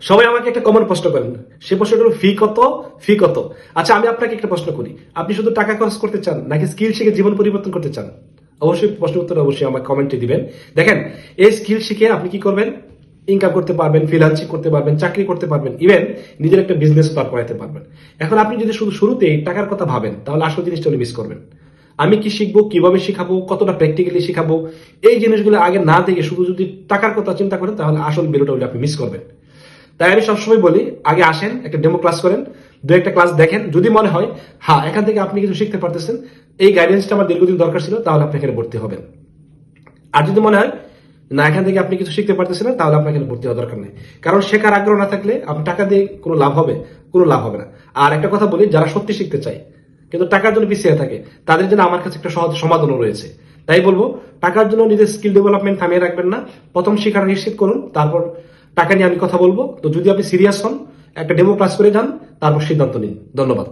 সবাই আমাকে একটা কমন প্রশ্ন করেন, সে প্রশ্নটা হলো ফি কত। আচ্ছা, আমি আপনাকে একটা প্রশ্ন করি, আপনি শুধু টাকা খরচ করতে চান নাকি স্কিল শিখে জীবন পরিবর্তন করতে চান? অবশ্যই প্রশ্ন উত্তর অবশ্যই আমাকে কমেন্টে দিবেন। দেখেন, এই স্কিল শিখে আপনি কি করবেন, ইনকাম করতে পারবেন, ফ্রিল্যান্সিং করতে পারবেন, চাকরি করতে পারবেন, ইভেন নিজের একটা বিজনেস দাঁড় করাতে পারবেন। এখন আপনি যদি শুধু শুরুতেই টাকার কথা ভাবেন তাহলে আসল জিনিসটা মিস করবেন। আমি কি শিখবো, কিভাবে শিখাবো, কতটা প্র্যাকটিক্যালি শিখাবো, এই জিনিসগুলো আগে না দেখে শুধু যদি টাকার কথা চিন্তা করেন তাহলে আসল বেরোটা আপনি মিস করবেন। তাই আমি সবসময় বলি, আগে আসেন, একটা ডেমো ক্লাস করেন, দু একটা ক্লাস দেখেন, যদি মনে হয় হ্যাঁ এখান থেকে আপনি কিছু শিখতে পারতেছেন, এই গাইডেন্সটা আমার দীর্ঘদিন দরকার ছিল, তাহলে আপনি এখানে ভর্তি হবেন। আর যদি মনে হয় না এখান থেকে আপনি কিছু শিখতে পারতেছেন না, তাহলে আপনার এখানে ভর্তি হওয়ার দরকার নেই। কারণ শেখার আগ্রহ না থাকলে আপনি টাকা দিয়ে কোনো লাভ হবে? কোনো লাভ হবে না। আর একটা কথা বলি, যারা সত্যি শিখতে চায় কিন্তু টাকার জন্য পিছিয়ে থাকে, তাদের জন্য আমার কাছে একটা সহজ সমাধানও রয়েছে। তাই বলবো, টাকার জন্য নিজের স্কিল ডেভেলপমেন্ট থামিয়ে রাখবেন না, প্রথম শেখার নিশ্চিত করুন, তারপর টাকা নিয়ে আমি কথা বলবো। তো যদি আপনি সিরিয়াস হন, একটা ডেমো ক্লাস করে যান, তারপর সিদ্ধান্ত নিন। ধন্যবাদ।